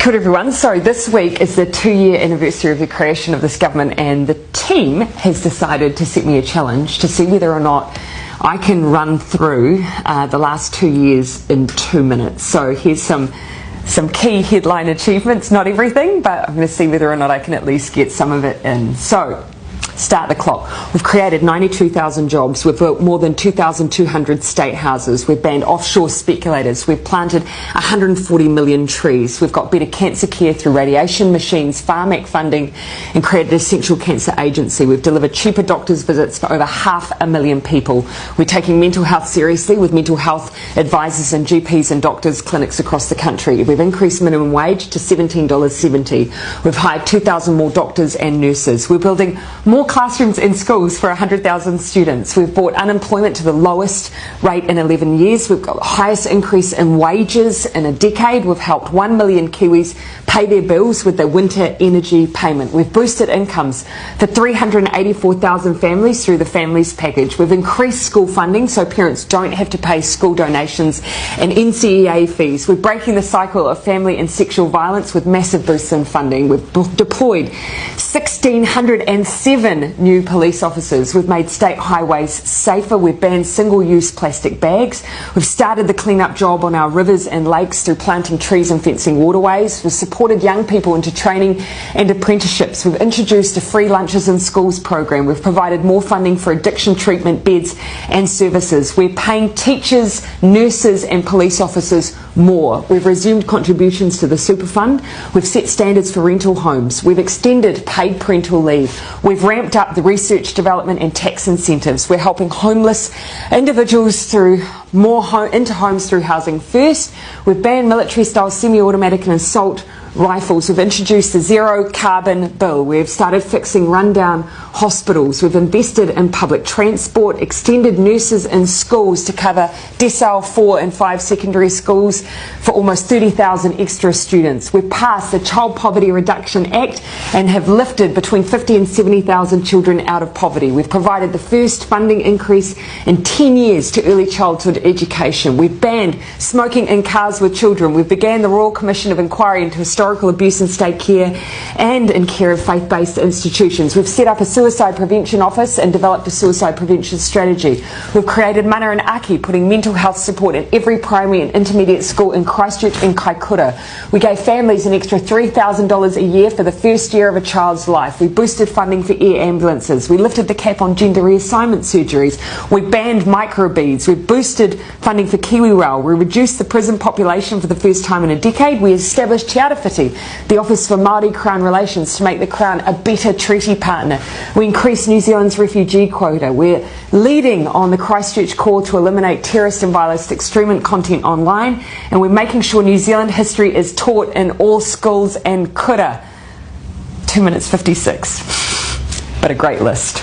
Kia ora everyone. So this week is the 2-year anniversary of the creation of this government, and the team has decided to set me a challenge to see whether or not I can run through the last 2 years in 2 minutes. So here's some key headline achievements, not everything, but I'm going to see whether or not I can at least get some of it in. So start the clock. We've created 92,000 jobs. We've built more than 2,200 state houses. We've banned offshore speculators. We've planted 140 million trees. We've got better cancer care through radiation machines, Pharmac funding, and created an essential cancer agency. We've delivered cheaper doctors' visits for over 500,000 people. We're taking mental health seriously with mental health advisors and GPs and doctors' clinics across the country. We've increased minimum wage to $17.70. We've hired 2,000 more doctors and nurses. We're building more classrooms in schools for 100,000 students. We've brought unemployment to the lowest rate in 11 years. We've got the highest increase in wages in a decade. We've helped 1 million Kiwis pay their bills with their winter energy payment. We've boosted incomes for 384,000 families through the Families Package. We've increased school funding so parents don't have to pay school donations and NCEA fees. We're breaking the cycle of family and sexual violence with massive boosts in funding. We've deployed 1,607 new police officers. We've made state highways safer. We've banned single-use plastic bags. We've started the clean-up job on our rivers and lakes through planting trees and fencing waterways. We've supported young people into training and apprenticeships. We've introduced a free lunches in schools program. We've provided more funding for addiction treatment beds and services. We're paying teachers, nurses and police officers more. We've resumed contributions to the super fund. We've set standards for rental homes. We've extended paid parental leave. We've ramped up the research, development and tax incentives. We're helping homeless individuals through into homes through Housing First. We've banned military-style semi-automatic and assault rifles. We've introduced the zero carbon bill. We've started fixing rundown hospitals. We've invested in public transport, extended nurses in schools to cover decile 4 and 5 secondary schools for almost 30,000 extra students. We've passed the Child Poverty Reduction Act and have lifted between 50 and 70,000 children out of poverty. We've provided the first funding increase in 10 years to early childhood education. We've banned smoking in cars with children. We've began the Royal Commission of Inquiry into historical abuse in state care and in care of faith-based institutions. We've set up a suicide prevention office and developed a suicide prevention strategy. We've created Mana and Aki, putting mental health support in every primary and intermediate school in Christchurch and Kaikoura. We gave families an extra $3,000 a year for the first year of a child's life. We boosted funding for air ambulances. We lifted the cap on gender reassignment surgeries. We banned microbeads. We boosted funding for KiwiRail. We reduced the prison population for the first time in a decade. We established Te Arawhiti, the Office for Māori Crown Relations, to make the Crown a better treaty partner. We increased New Zealand's refugee quota. We're leading on the Christchurch call to eliminate terrorist and violent extreme content online, and we're making sure New Zealand history is taught in all schools and kura. 2 minutes 56, but a great list.